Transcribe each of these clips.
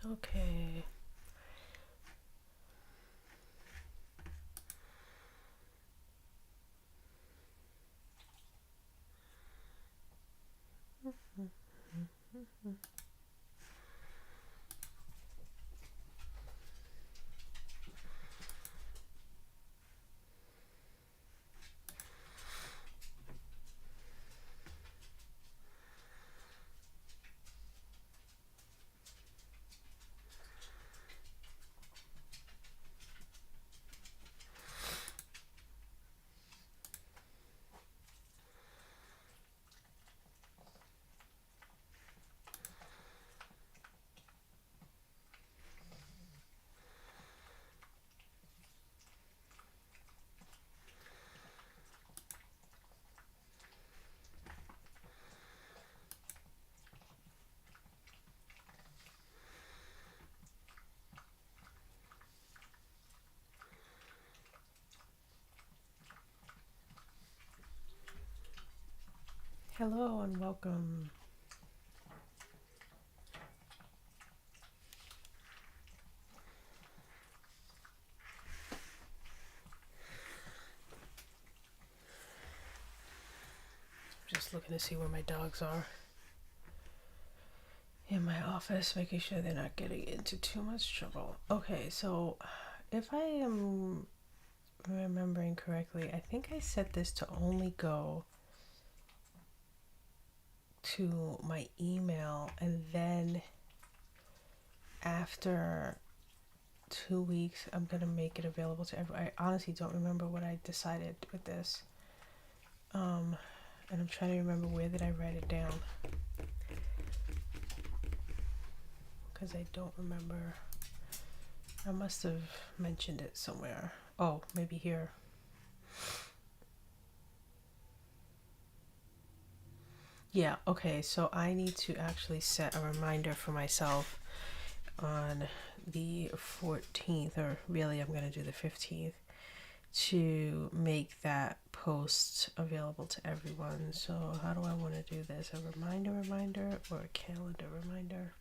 Okay. Hello and welcome. Just looking to see where my dogs are in my office, making sure they're not getting into too much trouble. Okay, so if I am remembering correctly, I think I set this to only go to my email, and then after 2 weeks I'm gonna make it available to everyone. I honestly don't remember what I decided with this, and I'm trying to remember where did I write it down, because I don't remember. I must have mentioned it somewhere. Oh, maybe here. Yeah, okay, so I need to actually set a reminder for myself on the 14th, or really I'm going to do the 15th, to make that post available to everyone. So how do I want to do this? A reminder, or a calendar reminder?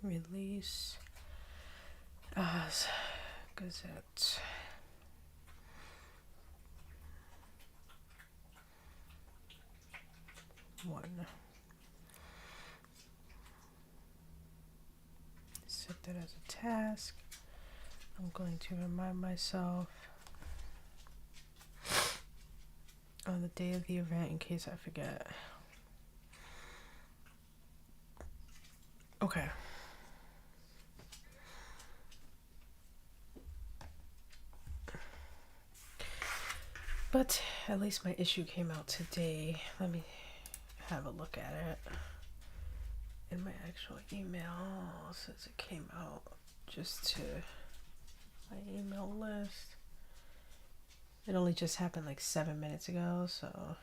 Release as Gazette. One. Set that as a task. I'm going to remind myself on the day of the event in case I forget. Okay. But at least my issue came out today. Let me have a look at it. In my actual email, since it came out just to my email list. It only just happened like 7 minutes ago, so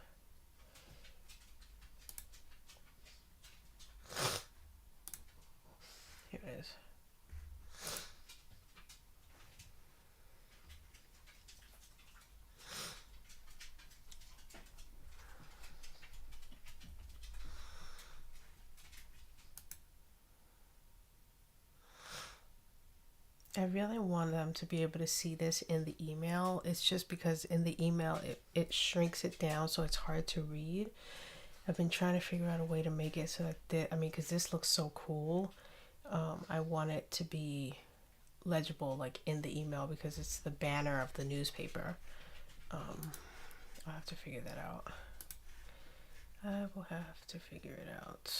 here it is. I really want them to be able to see this in the email. It's just because in the email it shrinks it down so it's hard to read. I've been trying to figure out a way to make it so that because this looks so cool. I want it to be legible like in the email because it's the banner of the newspaper. I'll have to figure that out. I will have to figure it out.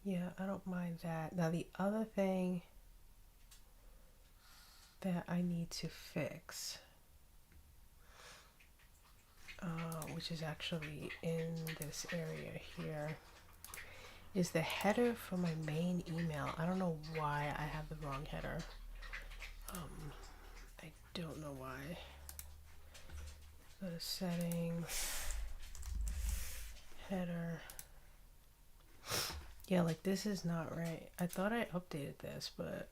Yeah, I don't mind that. Now the other thing that I need to fix, which is actually in this area here, is the header for my main email. I don't know why I have the wrong header. know why. Go to settings, header. Yeah, like this is not right. I thought I updated this, but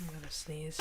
I'm gonna sneeze.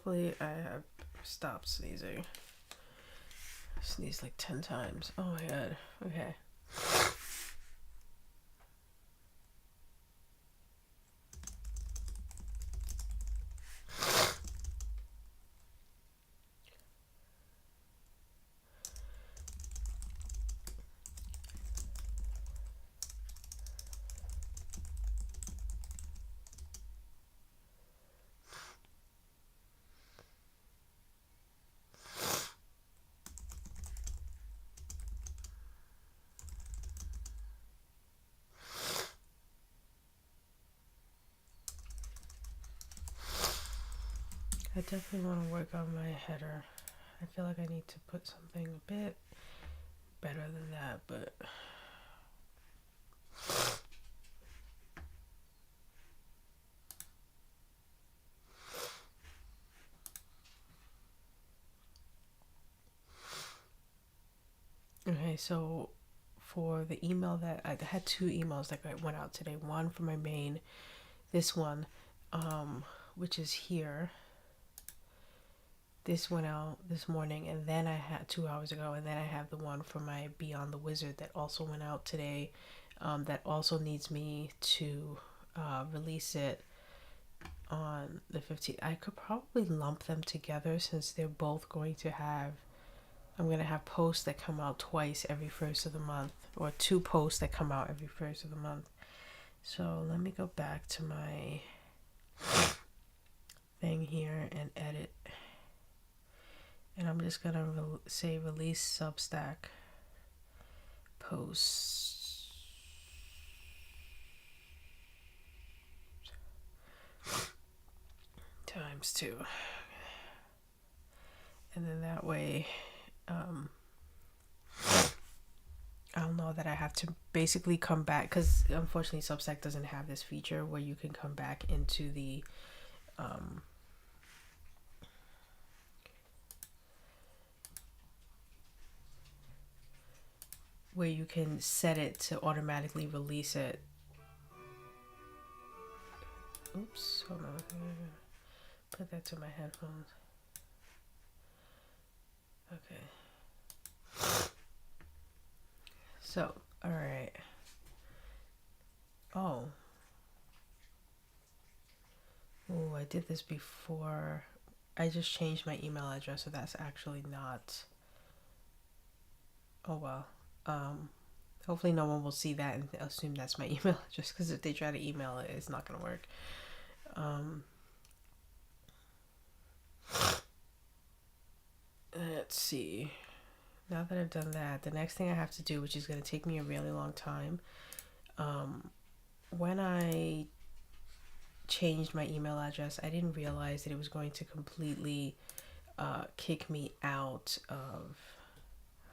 Hopefully I have stopped sneezing. I sneezed like 10 times. Oh my god. Okay. I definitely want to work on my header. I feel like I need to put something a bit better than that, but okay, so for the email that I had 2 emails that went out today. One for my main, this one, which is here. This went out this morning, and then I had 2 hours ago, and then I have the one for my Beyond the Wizard that also went out today. That also needs me to release it on the 15th. I could probably lump them together since they're both going to have, I'm going to have posts that come out twice every first of the month, or 2 posts that come out every first of the month. So let me go back to my thing here and edit. And I'm just going to say release Substack posts. Times 2. And then that way, I'll know that I have to basically come back, because unfortunately Substack doesn't have this feature where you can come back into the where you can set it to automatically release it. Oops, hold on. Put that to my headphones. Okay. So, all right. Oh. Oh, I did this before. I just changed my email address, so that's actually not. Oh well. Hopefully no one will see that and assume that's my email address, because if they try to email it, it's not gonna work. Let's see. Now that I've done that, the next thing I have to do, which is gonna take me a really long time, when I changed my email address, I didn't realize that it was going to completely kick me out of.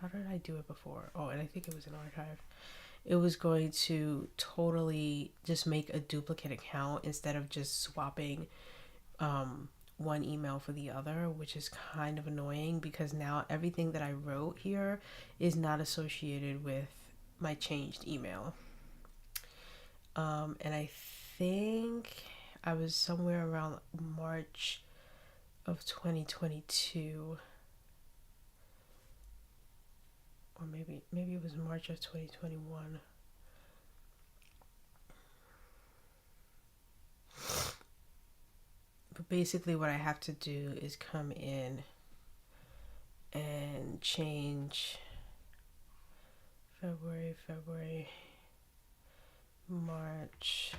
How did I do it before? Oh, and I think it was an archive. It was going to totally just make a duplicate account instead of just swapping one email for the other, which is kind of annoying because now everything that I wrote here is not associated with my changed email. And I think I was somewhere around March of 2022, or maybe it was March of 2021. But basically what I have to do is come in and change February, March.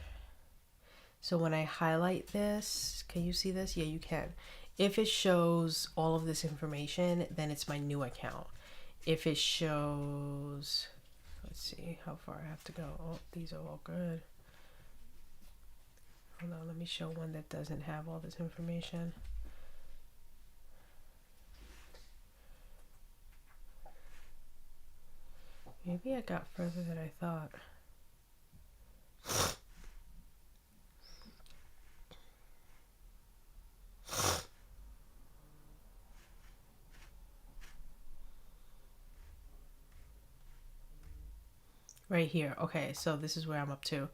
So when I highlight this, can you see this? Yeah, you can. If it shows all of this information, then it's my new account. If it shows, let's see how far I have to go. Oh, these are all good. Hold on, let me show one that doesn't have all this information. Maybe I got further than I thought. Right here. Okay, so this is where I'm up to.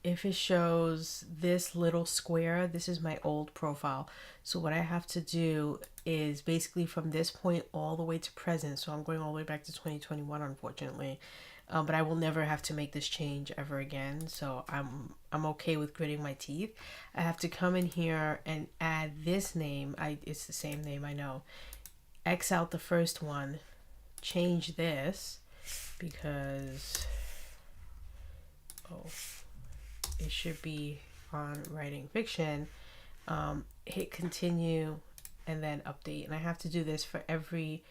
If it shows this little square, this is my old profile. So what I have to do is basically from this point all the way to present. So I'm going all the way back to 2021, unfortunately. But I will never have to make this change ever again. So I'm okay with gritting my teeth. I have to come in here and add this name. It's the same name, I know. X out the first one. Change this because it should be on writing fiction. Hit continue and then update, and I have to do this for every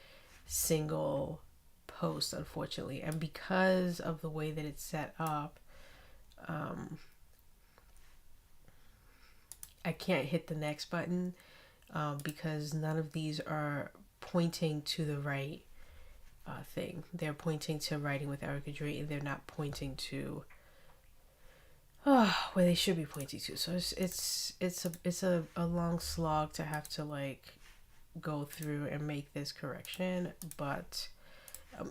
single post, unfortunately. And because of the way that it's set up, I can't hit the next button because none of these are pointing to the right thing. They're pointing to writing with Erica Drayton. They're not pointing to where they should be pointing to. So it's a long slog to have to like go through and make this correction, but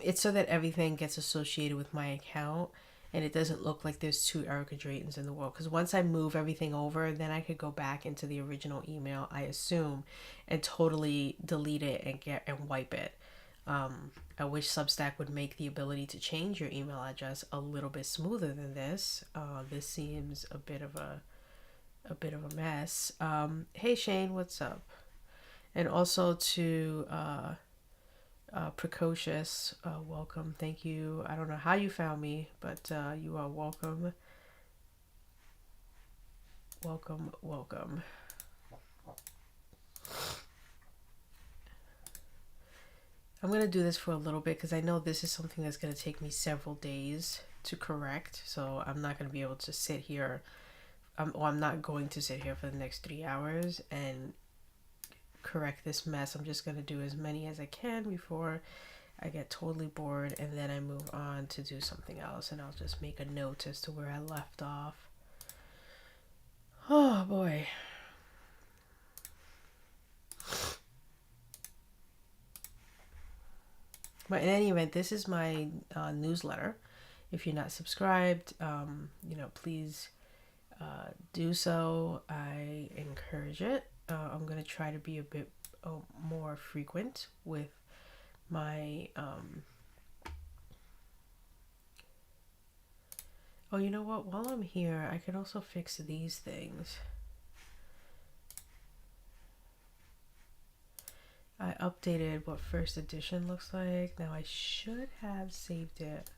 it's so that everything gets associated with my account and it doesn't look like there's two Erica Draytons in the world. Because once I move everything over, then I could go back into the original email, I assume, and totally delete it and wipe it. I wish Substack would make the ability to change your email address a little bit smoother than this. This seems a bit of a mess. Hey Shane, what's up? And also to Precocious, welcome. Thank you. I don't know how you found me, but you are welcome. Welcome. I'm going to do this for a little bit because I know this is something that's going to take me several days to correct. So I'm not going to be able to sit here. I'm not going to sit here for the next 3 hours and correct this mess. I'm just going to do as many as I can before I get totally bored, and then I move on to do something else, and I'll just make a note as to where I left off. Oh boy. But in any event, this is my newsletter. If you're not subscribed, please do so. I encourage it. I'm going to try to be a bit more frequent with my Oh, you know what? While I'm here, I can also fix these things. I updated what first edition looks like. Now I should have saved it.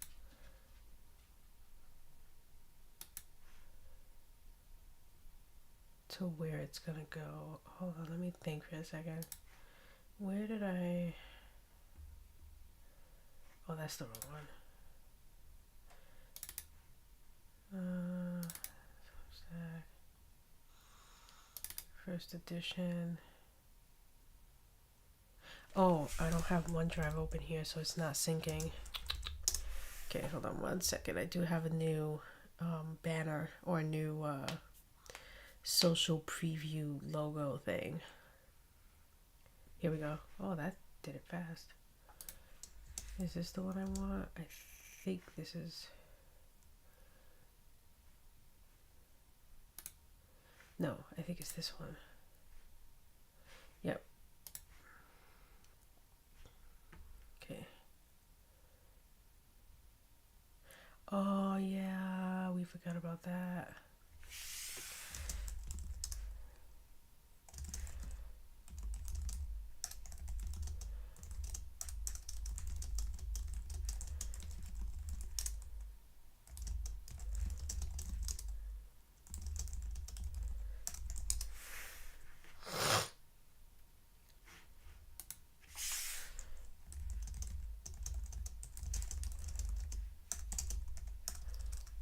To where it's gonna go. Hold on, let me think for a second. Where did I... Oh, that's the wrong one. First edition. Oh, I don't have OneDrive open here, so it's not syncing. Okay, hold on 1 second. I do have a new banner or a new social preview logo thing. Here we go. Oh, that did it fast. Is this the one I want? I think this is... No, I think it's this one. Yep. Okay. Oh, yeah, we forgot about that.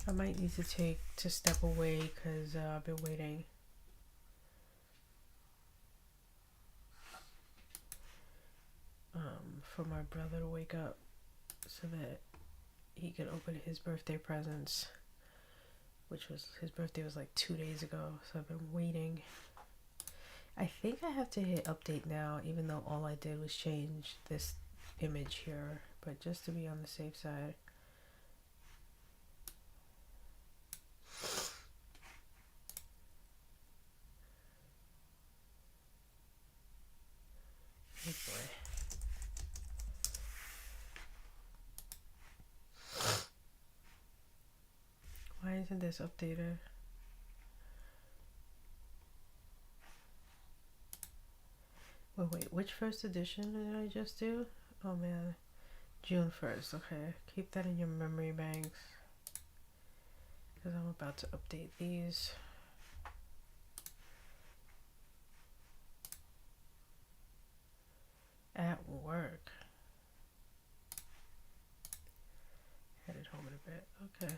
I might need to step away because I've been waiting. For my brother to wake up so that he could open his birthday presents, which was, his birthday was like 2 days ago, so I've been waiting. I think I have to hit update now, even though all I did was change this image here, but just to be on the safe side. Oh boy. Why isn't this updated? Wait, which first edition did I just do? Oh man, June 1st, okay. Keep that in your memory banks, because I'm about to update these. At work. Headed home in a bit, okay.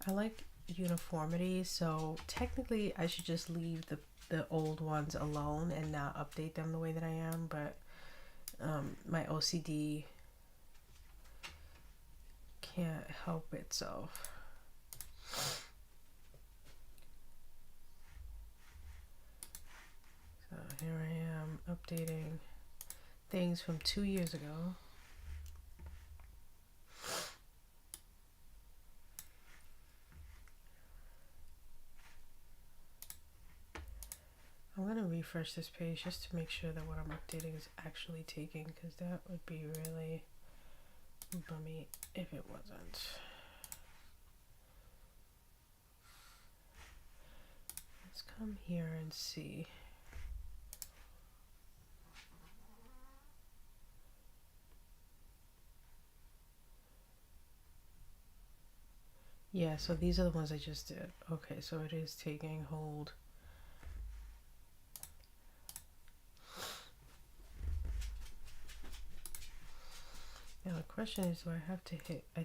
I like uniformity, so technically I should just leave the old ones alone and not update them the way that I am, but my OCD can't help itself. So here I am updating things from 2 years ago. I'm gonna refresh this page just to make sure that what I'm updating is actually taking, because that would be really bummy if it wasn't. Let's come here and see. Yeah, so these are the ones I just did. Okay, so it is taking hold. Now the question is, do I have to hit, I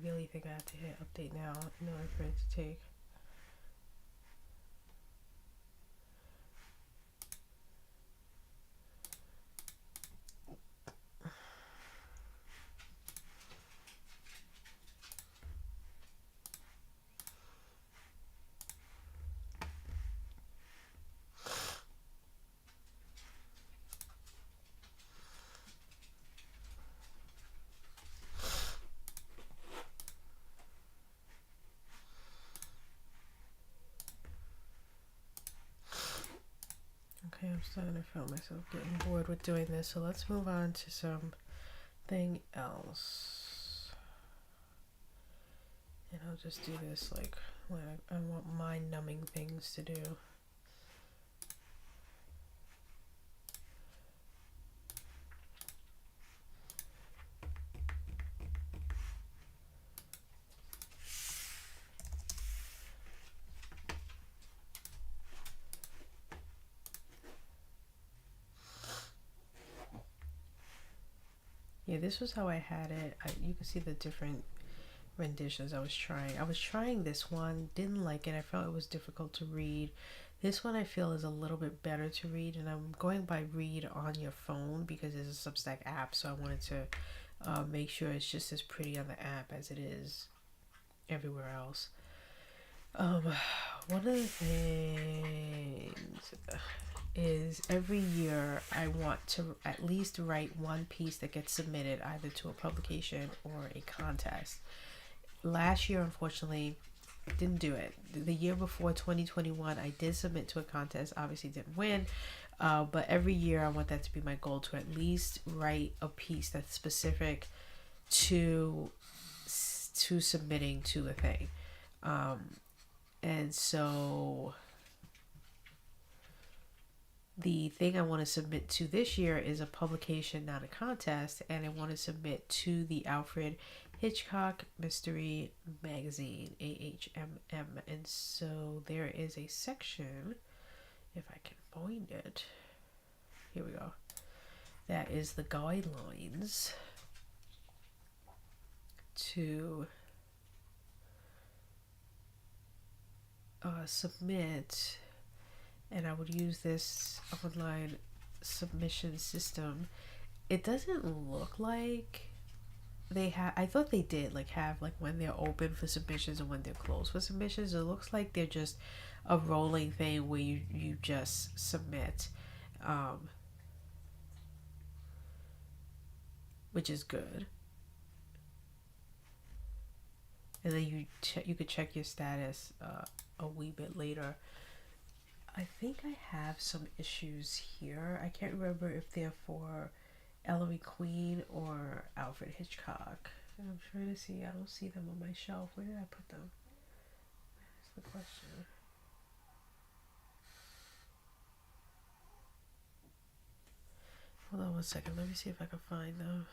really think I have to hit update now in order for it to take. Okay, I'm starting to feel myself getting bored with doing this, so let's move on to something else. And I'll just do this like when I want mind-numbing things to do. Yeah, this was how I had it. You can see the different renditions I was trying. I was trying this one, didn't like it. I felt it was difficult to read. This one I feel is a little bit better to read, and I'm going by read on your phone because it's a Substack app, so I wanted to make sure it's just as pretty on the app as it is everywhere else. One of the things is every year I want to at least write one piece that gets submitted either to a publication or a contest. Last year, unfortunately, didn't do it. The year before, 2021, I did submit to a contest. Obviously didn't win, but every year I want that to be my goal, to at least write a piece that's specific to submitting to a thing. And so the thing I want to submit to this year is a publication, not a contest, and I want to submit to the Alfred Hitchcock Mystery Magazine, AHMM. And so there is a section, if I can find it, here we go, that is the guidelines to submit, and I would use this online submission system. It doesn't look like they have, I thought they did like have like when they're open for submissions and when they're closed for submissions. It looks like they're just a rolling thing where you just submit, which is good. And then you could check your status a wee bit later. I think I have some issues here. I can't remember if they're for Ellery Queen or Alfred Hitchcock. And I'm trying to see. I don't see them on my shelf. Where did I put them? That's the question. Hold on one second. Let me see if I can find them.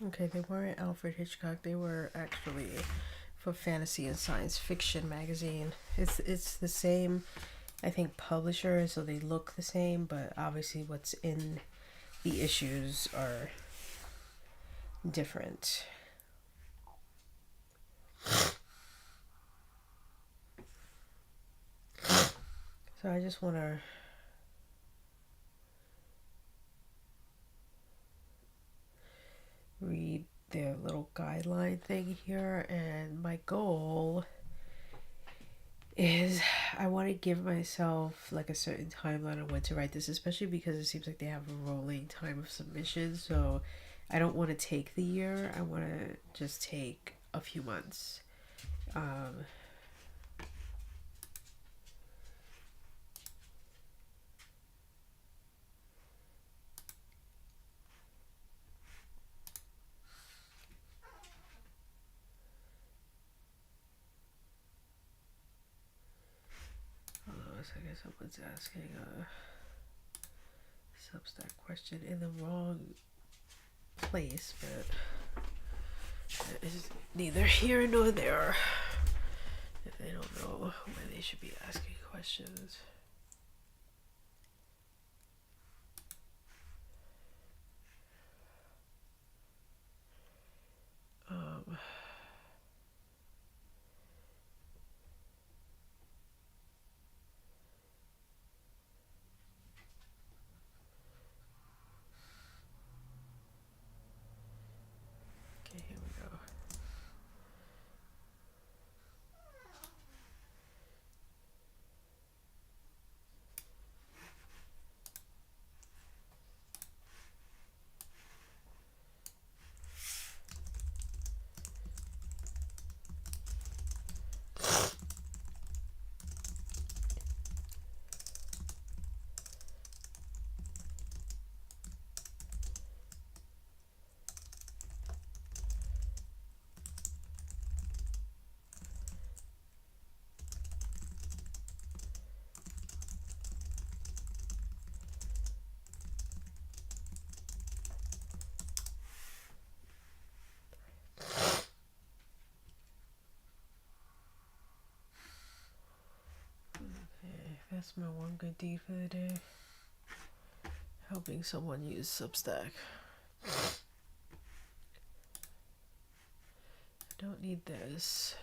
Okay, they weren't Alfred Hitchcock. They were actually for Fantasy and Science Fiction magazine. It's the same, I think, publisher, so they look the same, but obviously what's in the issues are different. So I just want to read their little guideline thing here, and my goal is I want to give myself like a certain timeline on when to write this, especially because it seems like they have a rolling time of submission. So I don't want to take the year. I want to just take a few months. looks like someone's asking a Substack question in the wrong place, but it's neither here nor there if they don't know where they should be asking questions. Okay, here we go. That's my one good deed for the day. Helping someone use Substack. I don't need this.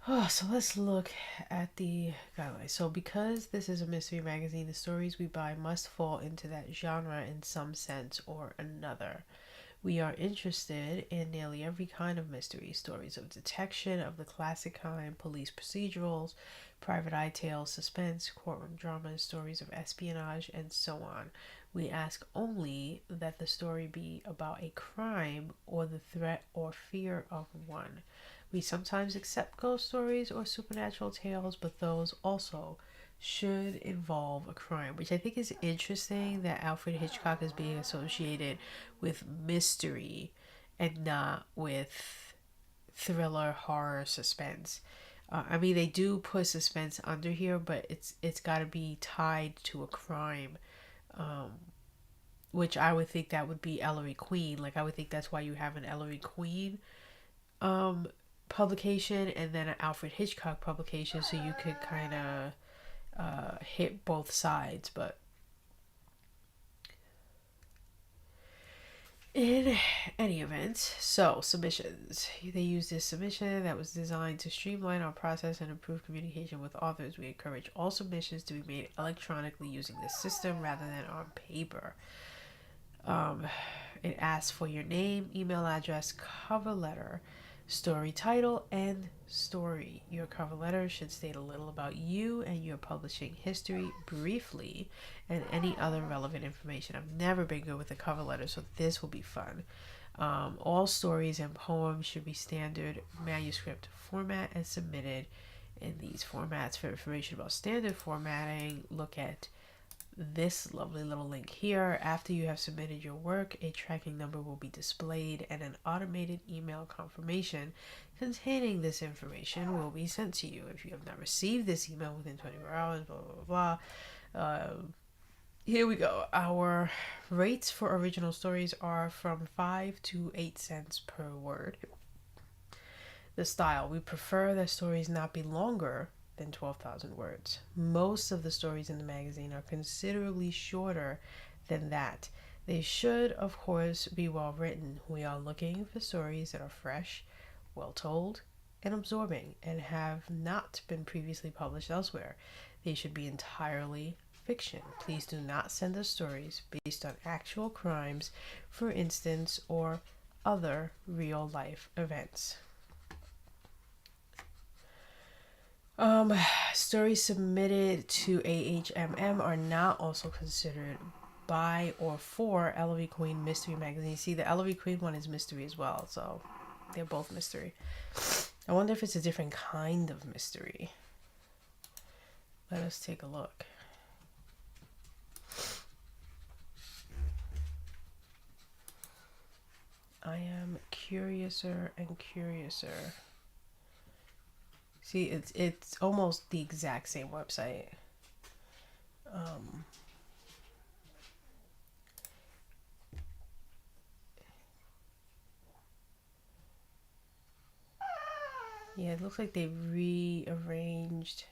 Oh, so let's look at the guidelines. So because this is a mystery magazine, the stories we buy must fall into that genre in some sense or another. We are interested in nearly every kind of mystery, stories of detection of the classic kind, police procedurals, private eye tales, suspense, courtroom dramas, stories of espionage, and so on. We ask only that the story be about a crime or the threat or fear of one. We sometimes accept ghost stories or supernatural tales, but those also should involve a crime, which I think is interesting that Alfred Hitchcock is being associated with mystery and not with thriller, horror, suspense. I mean, they do put suspense under here, but it's got to be tied to a crime, which I would think that would be Ellery Queen. Like I would think that's why you have an Ellery Queen publication and then an Alfred Hitchcock publication, so you could kind of hit both sides. But in any event, so submissions. They use this submission that was designed to streamline our process and improve communication with authors. We encourage all submissions to be made electronically using this system rather than on paper. It asks for your name, email address, cover letter, story title, and story. Your cover letter should state a little about you and your publishing history briefly, and any other relevant information. I've never been good with a cover letter, so this will be fun. All stories and poems should be standard manuscript format and submitted in these formats. For information about standard formatting, look at this lovely little link here. After you have submitted your work, a tracking number will be displayed and an automated email confirmation containing this information will be sent to you. If you have not received this email within 24 hours, blah, blah, blah. Here we go. Our rates for original stories are from 5 to 8 cents per word. The style. We prefer that stories not be longer than 12,000 words. Most of the stories in the magazine are considerably shorter than that. They should, of course, be well written. We are looking for stories that are fresh, well told, and absorbing, and have not been previously published elsewhere. They should be entirely fiction. Please do not send us stories based on actual crimes, for instance, or other real life events. Stories submitted to AHMM are not also considered by or for Ellery Queen Mystery Magazine. See, the Ellery Queen one is mystery as well, so they're both mystery. I wonder if it's a different kind of mystery. Let us take a look. I am curiouser and curiouser. See, it's almost the exact same website. Yeah, it looks like they rearranged.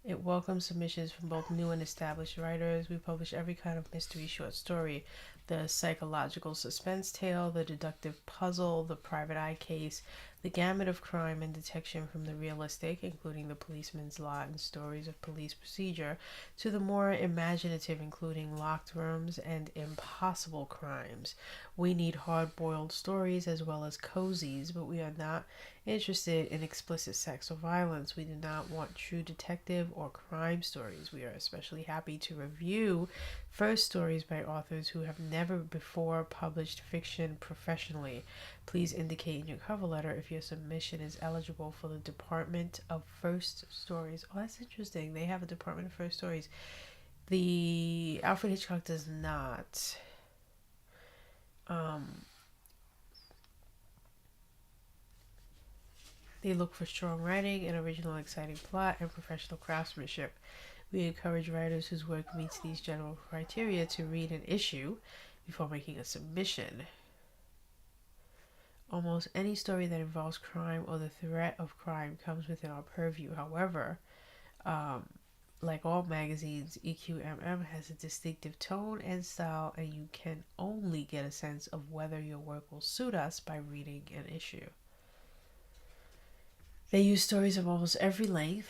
It welcomes submissions from both new and established writers. We publish every kind of mystery short story, the psychological suspense tale, the deductive puzzle, the private eye case, the gamut of crime and detection, from the realistic, including The Policeman's Lot and stories of police procedure, to the more imaginative, including Locked Rooms and Impossible Crimes. We need hard-boiled stories as well as cozies, but we are not interested in explicit sex or violence. We do not want true detective or crime stories. We are especially happy to review first stories by authors who have never before published fiction professionally. Please indicate in your cover letter if your submission is eligible for the Department of First Stories. Oh, that's interesting. They have a Department of First Stories. The Alfred Hitchcock does not. They look for strong writing, an original exciting plot, and professional craftsmanship. We encourage writers whose work meets these general criteria to read an issue before making a submission. Almost any story that involves crime or the threat of crime comes within our purview. However, like all magazines, EQMM has a distinctive tone and style, and you can only get a sense of whether your work will suit us by reading an issue. They use stories of almost every length.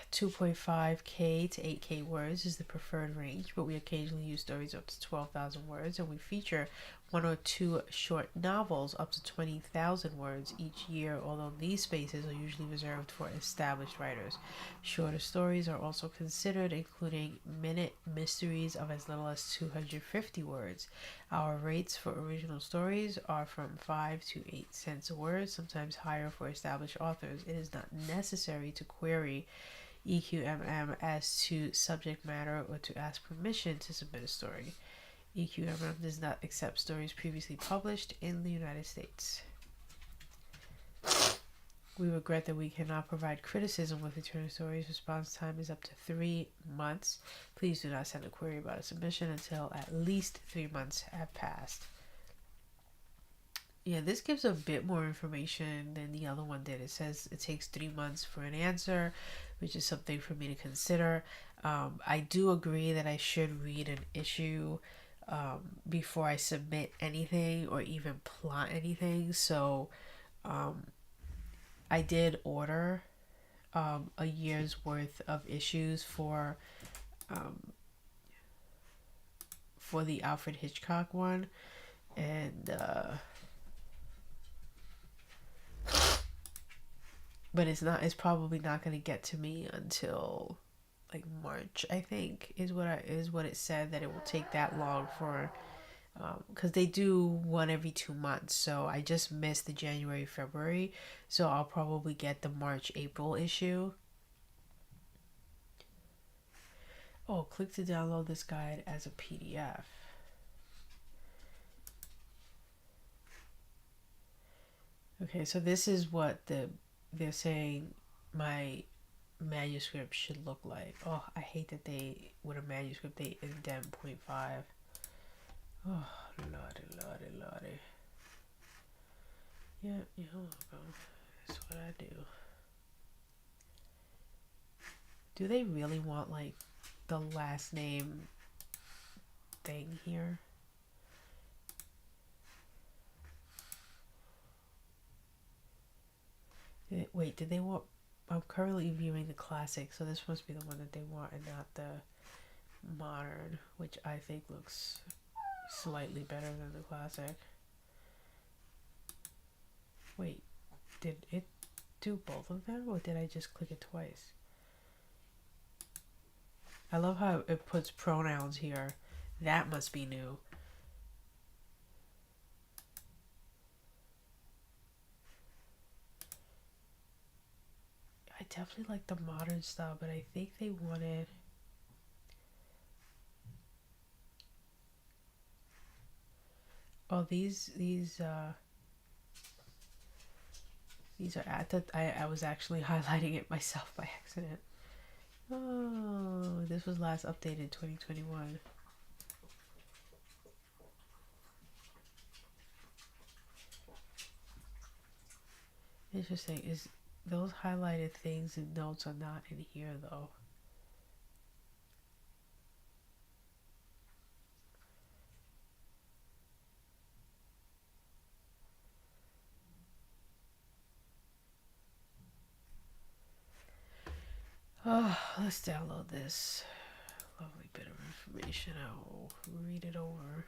2.5k to 8k words is the preferred range, but we occasionally use stories up to 12,000 words, and we feature one or two short novels up to 20,000 words each year, although these spaces are usually reserved for established writers. Shorter stories are also considered, including minute mysteries of as little as 250 words. Our rates for original stories are from 5 to 8 cents a word, sometimes higher for established authors. It is not necessary to query EQMM as to subject matter or to ask permission to submit a story. EQMM does not accept stories previously published in the United States. We regret that we cannot provide criticism with return stories. Response time is up to 3 months. Please do not send a query about a submission until at least 3 months have passed. Yeah, this gives a bit more information than the other one did. It says it takes 3 months for an answer, which is something for me to consider. I do agree that I should read an issue before I submit anything or even plot anything. So I did order a year's worth of issues for the Alfred Hitchcock one, and but it's probably not going to get to me until like March, I think, is what it said, that it will take that long for, because they do one every 2 months. So I just missed the January, February, so I'll probably get the March, April issue. Oh, click to download this guide as a PDF. Okay, so this is what they're saying my manuscript should look like. Oh, I hate that they, with a manuscript, they indent 0.5. Oh, lordy. Yeah, you're welcome. That's what I do. Do they really want, like, the last name thing here? Wait, did they want... I'm currently viewing the classic, so this must be the one that they want and not the modern, which I think looks slightly better than the classic. Wait, did it do both of them, or did I just click it twice? I love how it puts pronouns here. That must be new. I definitely like the modern style, but I think they wanted... Oh, these These are at the. I was actually highlighting it myself by accident. Oh, this was last updated 2021. Interesting. Is those highlighted things and notes are not in here though. Oh, let's download this lovely bit of information. I'll read it over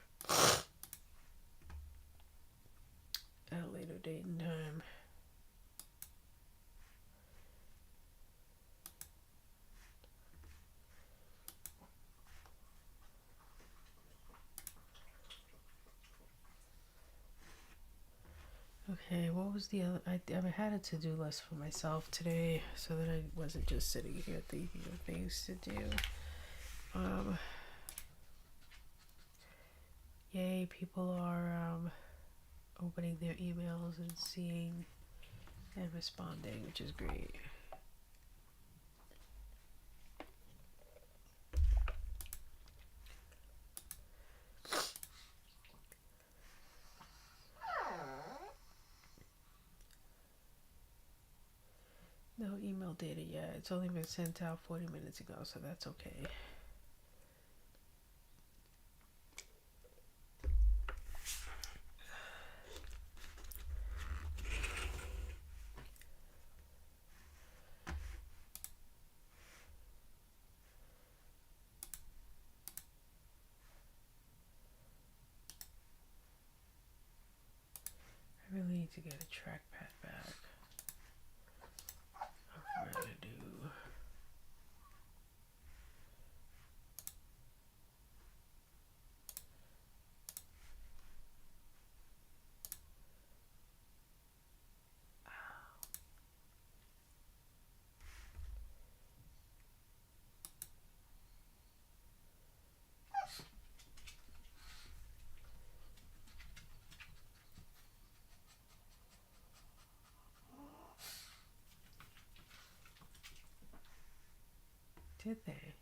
at a later date and time. Okay, what was the other? I had a to-do list for myself today so that I wasn't just sitting here thinking of things to do. Yay, people are opening their emails and seeing and responding, which is great. No email data yet. It's only been sent out 40 minutes ago, so that's okay. I really need to get a trackpad back. I'm ready to do. Did they?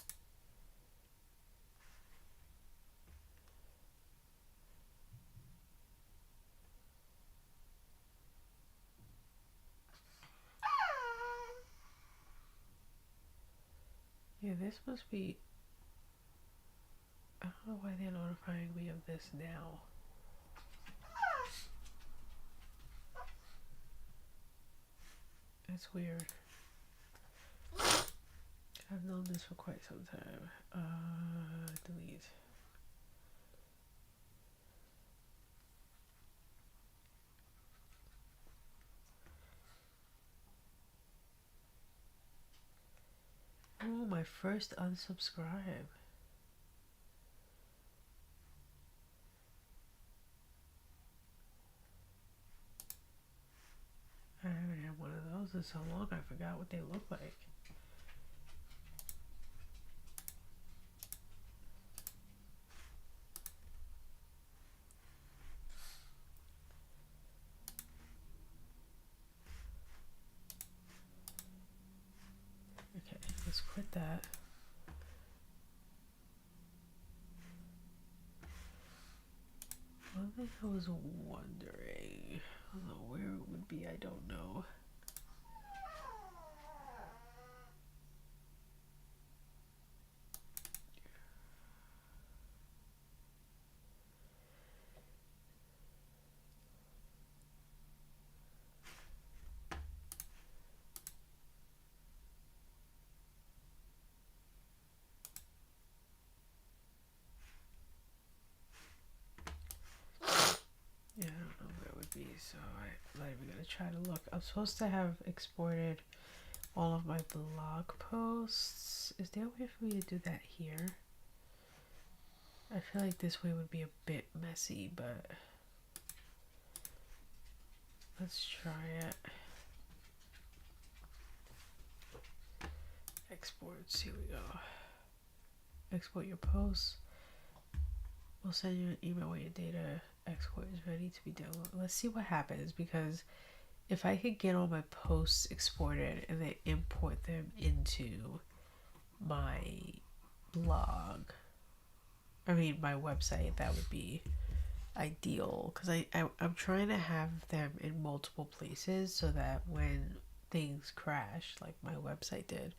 Yeah, this must be. I don't know why they're notifying me of this now. That's weird. I've known this for quite some time. Delete. Oh, my first unsubscribe. I haven't had one of those in so long, I forgot what they look like. Okay, let's quit that. One thing I was wondering, I don't know where it would be, I don't know. Yeah, I don't know where it would be, so I'm not even gonna try to look. I'm supposed to have exported all of my blog posts. Is there a way for me to do that here? I feel like this way would be a bit messy, but let's try it. Exports, here we go. Export your posts. We'll send you an email when your data export is ready to be downloaded. Let's see what happens, because If I could get all my posts exported and then import them into my blog, my website, that would be ideal, because I'm trying to have them in multiple places so that when things crash like my website did,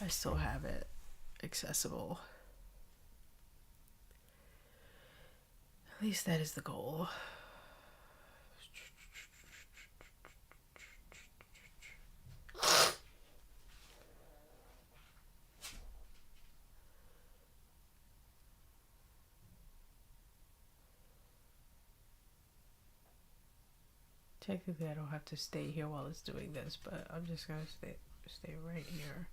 I still have it accessible. At least that is the goal. Technically, I don't have to stay here while it's doing this, but I'm just gonna stay right here.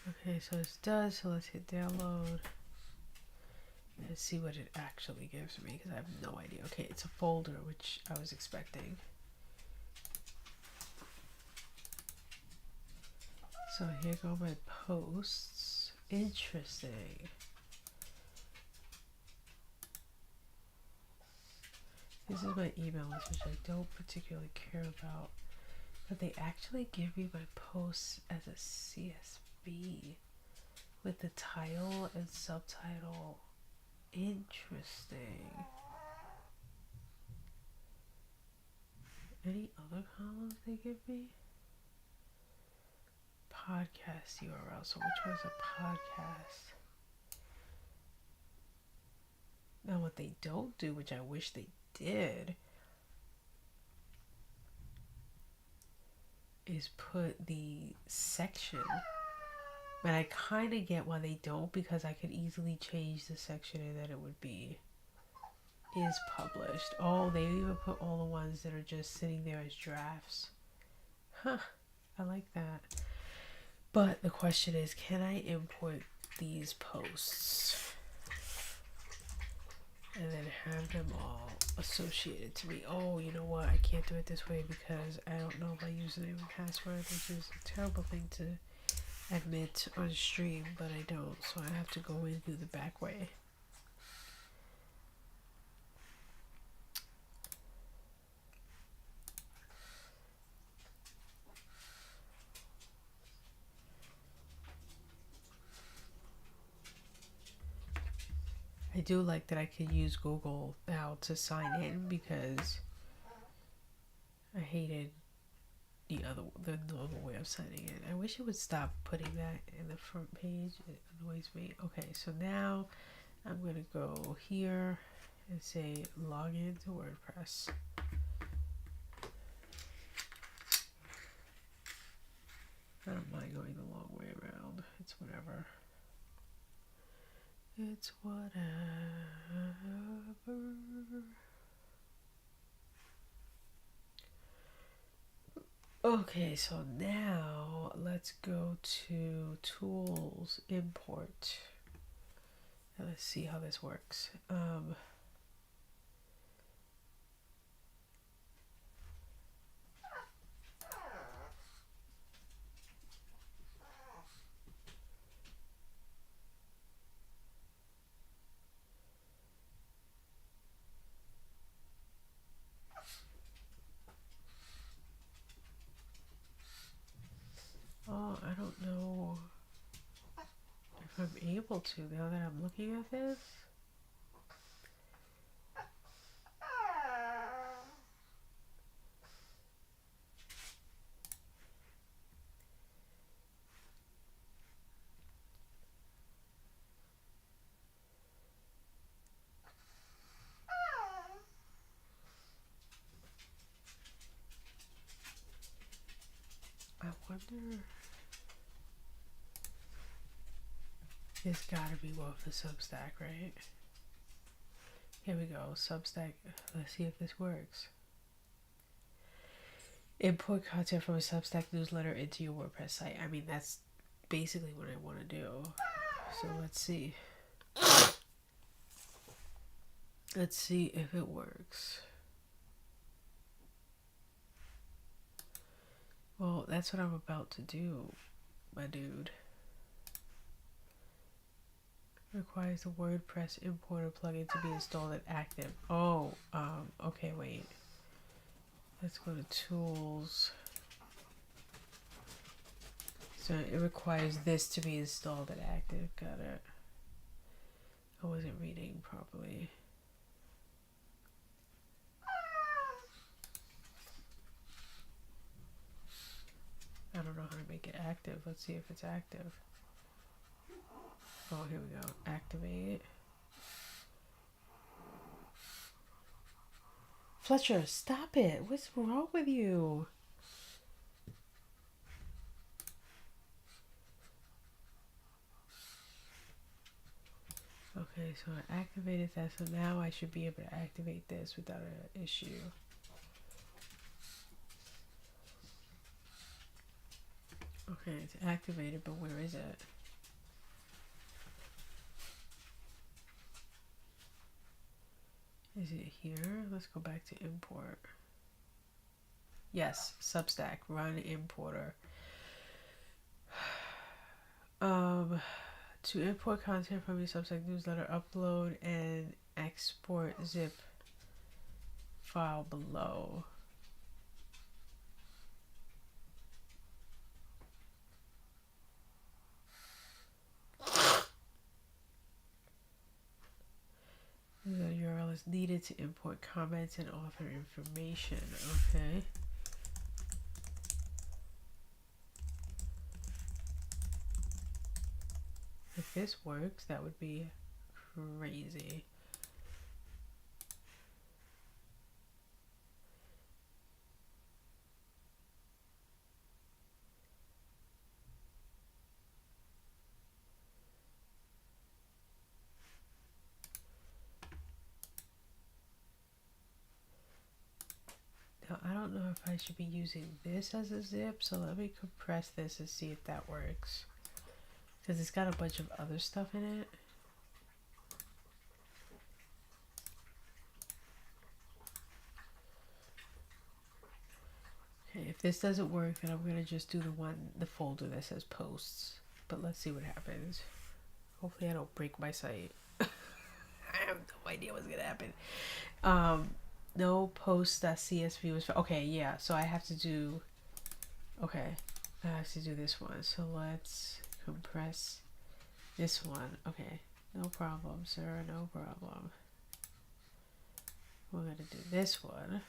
Okay, so it's done, so let's hit download and see what it actually gives me, because I have no idea. Okay, it's a folder, which I was expecting. So here go my posts. Interesting. This is my emails, which I don't particularly care about, but they actually give me my posts as a CSV with the title and subtitle. Interesting. Any other columns they give me? Podcast URL. So which one's a podcast? Now what they don't do, which I wish they did, is put the section. But I kind of get why they don't, because I could easily change the section and then it would be is published. Oh, they even put all the ones that are just sitting there as drafts. Huh, I like that. But the question is, can I import these posts and then have them all associated to me? Oh, you know what? I can't do it this way because I don't know my username and password, which is a terrible thing to admit on stream, but I don't, so I have to go in through the back way. I do like that I can use Google now to sign in, because I hated the normal way of signing in. I wish it would stop putting that in the front page. It annoys me. Okay, so now I'm gonna go here and say login to WordPress. I don't mind going the long way around. It's whatever. It's whatever. Okay, so now let's go to tools, import, and let's see how this works. Oh, I don't know able to now that I'm looking at this. I wonder. It's gotta be one for Substack, right? Here we go. Substack. Let's see if this works. Import content from a Substack newsletter into your WordPress site. I mean, that's basically what I want to do. So let's see. Let's see if it works. Well, that's what I'm about to do, my dude. Requires the WordPress importer plugin to be installed and active. Oh, okay, wait. Let's go to tools. So it requires this to be installed and active. Got it. I wasn't reading properly. I don't know how to make it active. Let's see if it's active. Oh, here we go. Activate. Fletcher, stop it. What's wrong with you? Okay, so I activated that. So now I should be able to activate this without an issue. Okay, it's activated, but where is it? Is it here? Let's go back to import. Yes, Substack, run importer. To import content from your Substack newsletter, upload and export zip file below. The URL is needed to import comments and author information. Okay. If this works, that would be crazy. Now, I don't know if I should be using this as a zip, so let me compress this and see if that works. Because it's got a bunch of other stuff in it. Okay, if this doesn't work, then I'm going to just do the folder that says posts. But let's see what happens. Hopefully I don't break my site. I have no idea what's going to happen. No post.csv was... Okay, yeah, so I have to do... Okay, I have to do this one. So let's compress this one. Okay, no problem, sir, no problem. We're going to do this one.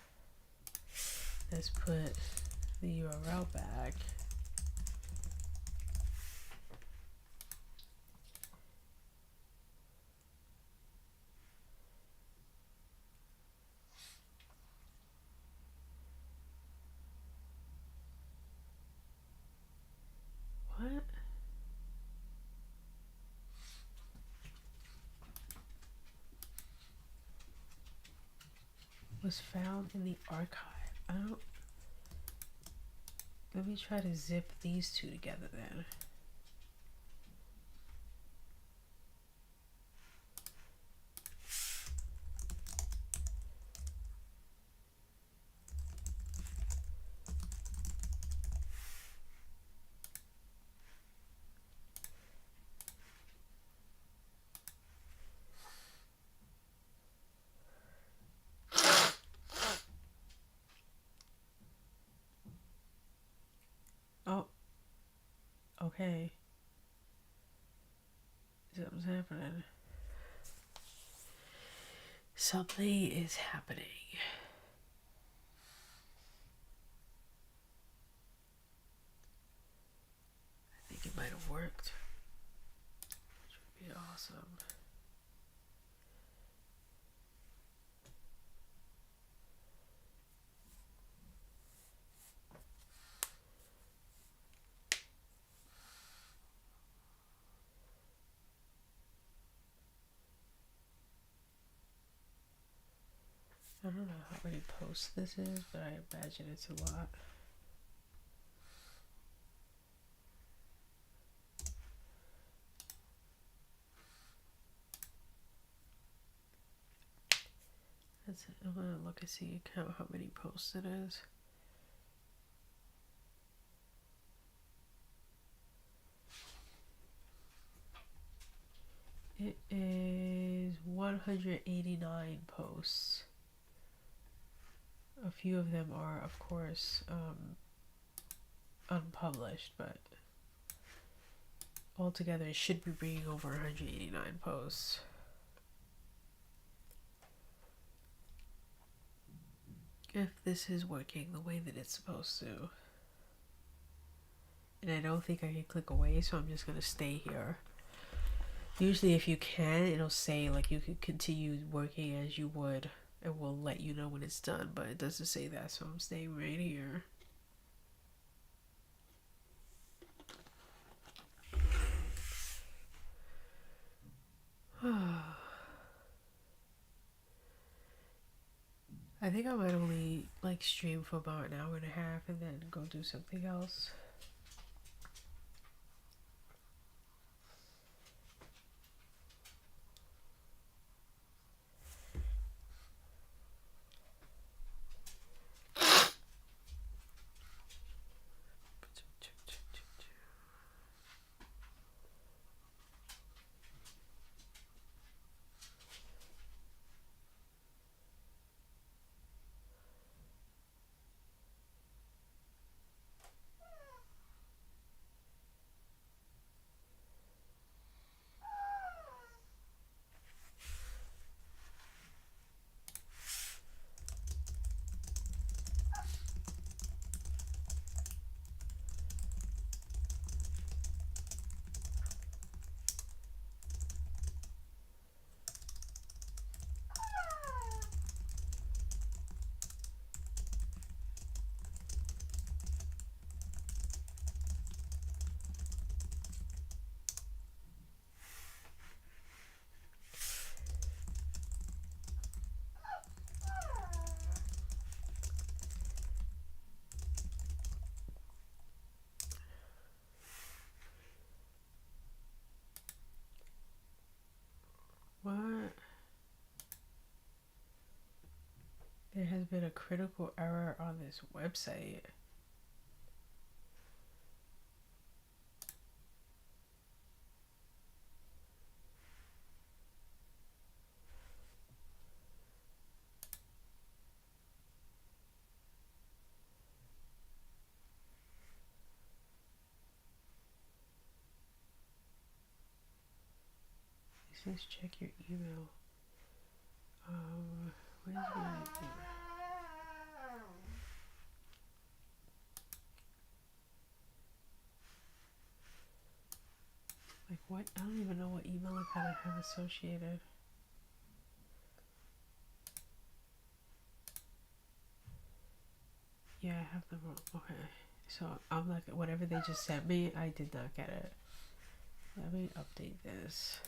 Let's put the URL back. What? Was found in the archive. I don't... Let me try to zip these two together then. Oh, okay. something's happening. Something is happening. I think it might have worked. Which would be awesome. I don't know how many posts this is, but I imagine it's a lot. That's it. I'm gonna look and see count how many posts it is. It is 189 posts. A few of them are, of course, unpublished, but altogether it should be bringing over 189 posts. If this is working the way that it's supposed to. And I don't think I can click away, so I'm just going to stay here. Usually if you can, it'll say like you can continue working as you would. It will let you know when it's done, but it doesn't say that, so I'm staying right here. I think I might only like stream for about an hour and a half and then go do something else. What? There has been a critical error on this website. It says check your email. Where's my email? Like what? I don't even know what email account I have associated. Yeah, I have the wrong. Okay, so I'm like, whatever they just sent me, I did not get it. Let me update this.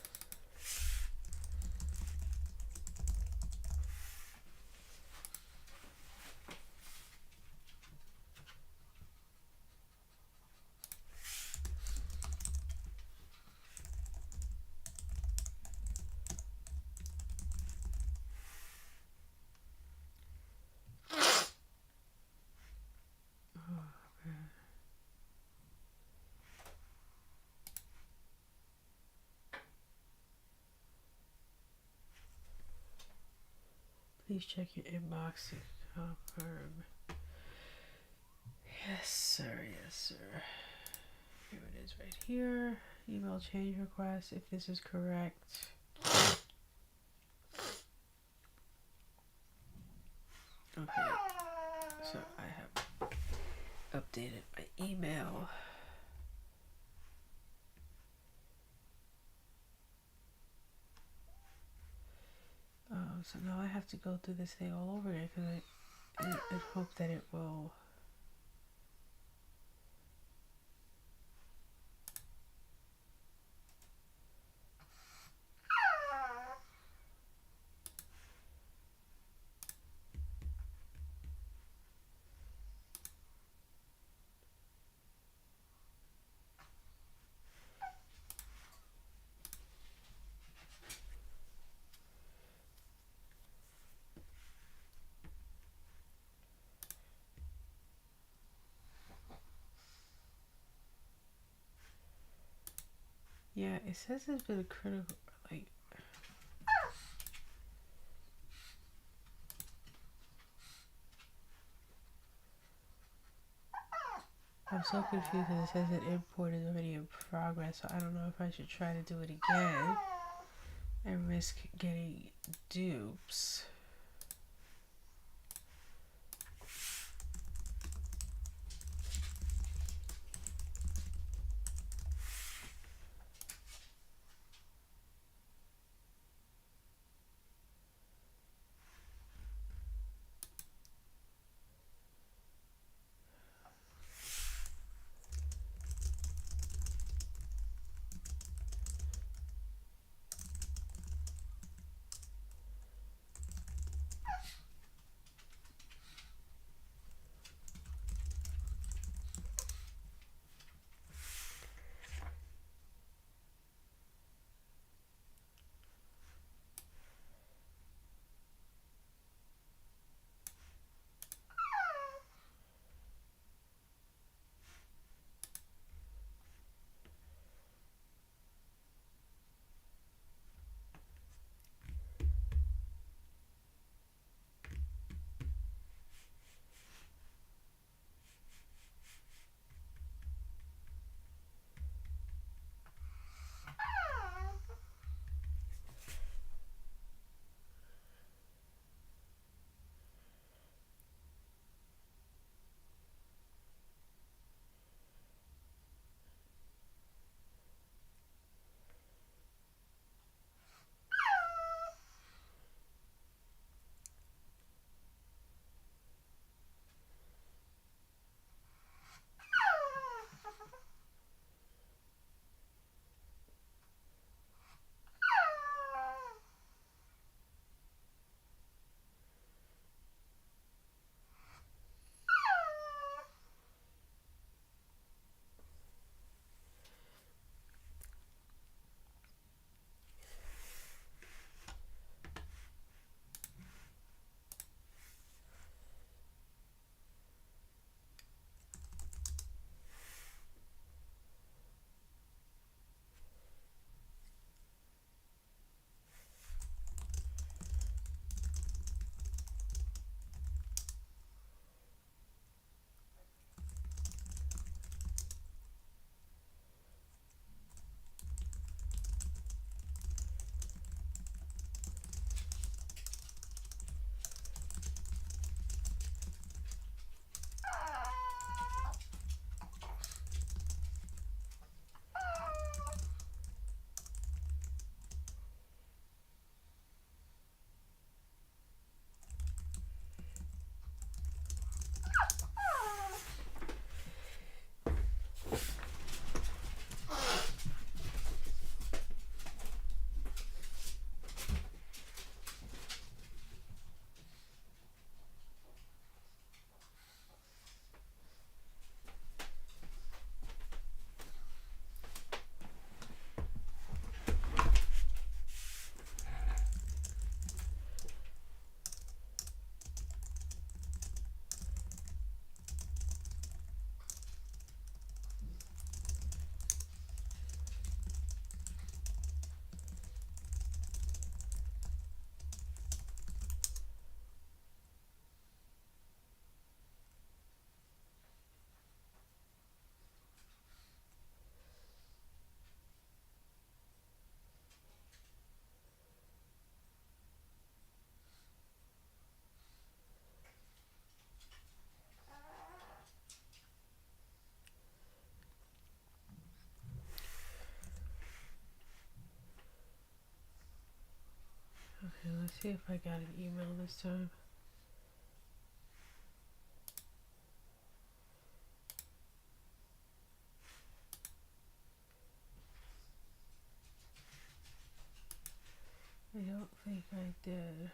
Please check your inbox to confirm. Yes, sir. Yes, sir. Here it is right here. Email change request if this is correct. Okay, so I have updated my email. So now I have to go through this thing all over again because I hope that it will. Yeah, it says it's been a critical, like, I'm so confused because it says that import is already in progress, so I don't know if I should try to do it again and risk getting dupes. see if I got an email this time. I don't think I did.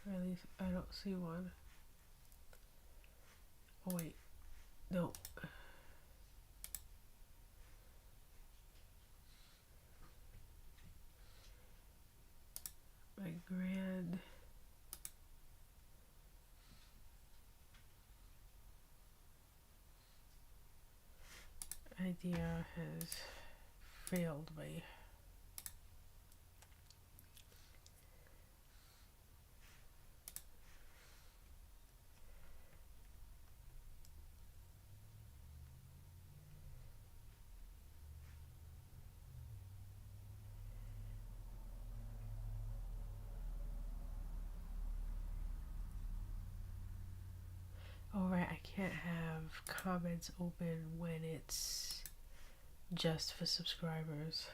Or at least I don't see one. Oh wait, no. My grand idea has failed me. Alright, I can't have comments open when it's just for subscribers.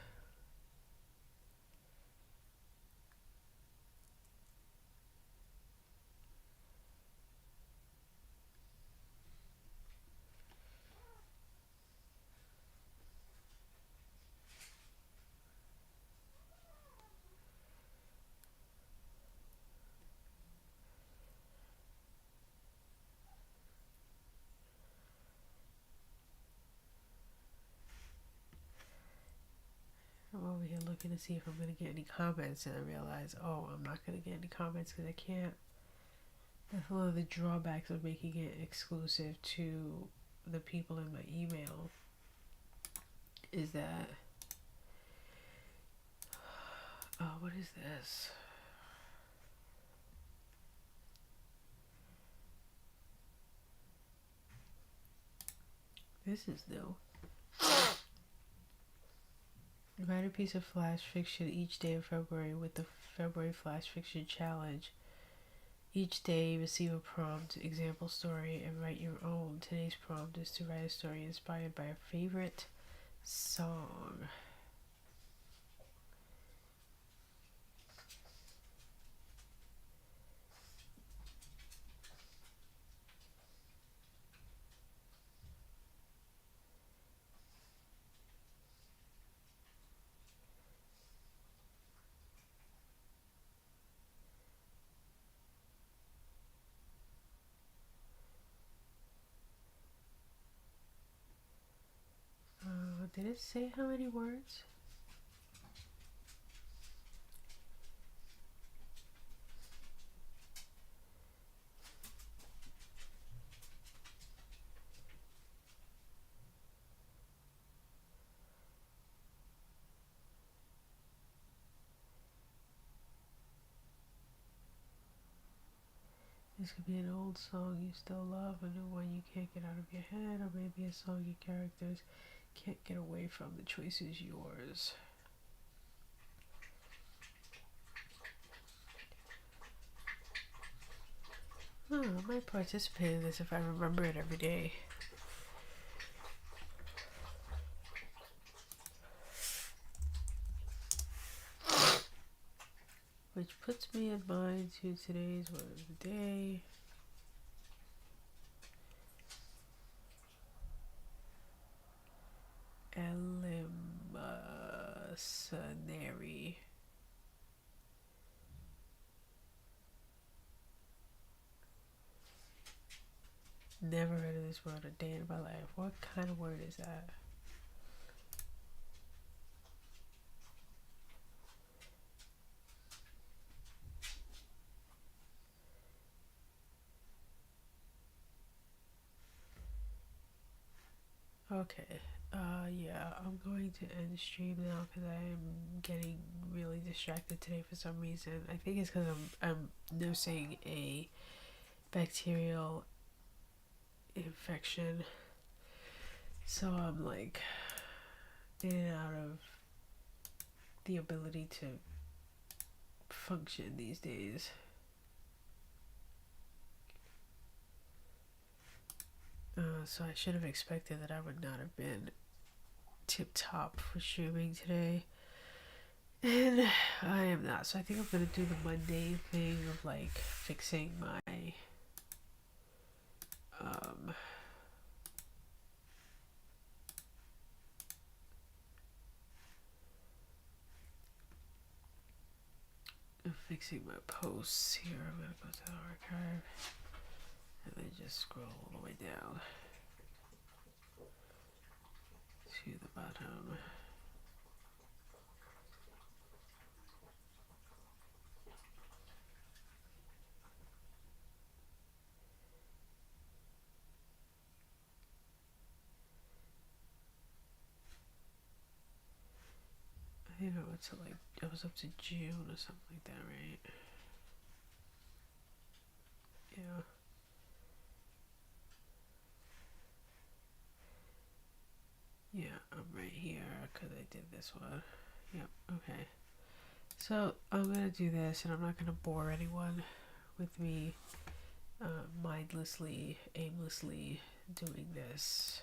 I'm over here looking to see if I'm going to get any comments, and I realize, oh, I'm not going to get any comments because I can't. That's one of the drawbacks of making it exclusive to the people in my email, is that, what is this? This is new. Write a piece of flash fiction each day of February with the February Flash Fiction Challenge. Each day, receive a prompt, example story, and write your own. Today's prompt is to write a story inspired by a favorite song. Did it say how many words? This could be an old song you still love, a new one you can't get out of your head, or maybe a song your characters can't get away from. The choice is yours. Oh, I might participate in this if I remember it every day. Which puts me in mind to today's word of the day. Eleemosynary. Never heard of this word a day in my life. What kind of word is that? Okay, yeah, I'm going to end the stream now because I am getting really distracted today for some reason. I think it's because I'm nursing a bacterial infection, so I'm like in and out of the ability to function these days. So I should have expected that I would not have been tip top for streaming today. And I am not. So I think I'm gonna do the mundane thing of like fixing my um fixing my posts here. I'm gonna go to the archive and then just scroll all the way down to the bottom. I think I went to like, I was up to June or something like that, right? Yeah. Yeah, I'm right here because I did this one. Yep, okay. So I'm gonna do this and I'm not gonna bore anyone with me mindlessly, aimlessly doing this.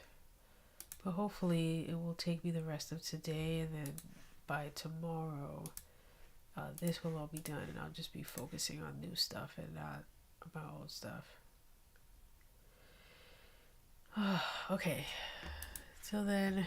But hopefully it will take me the rest of today, and then by tomorrow this will all be done and I'll just be focusing on new stuff and not about old stuff. Okay, till then,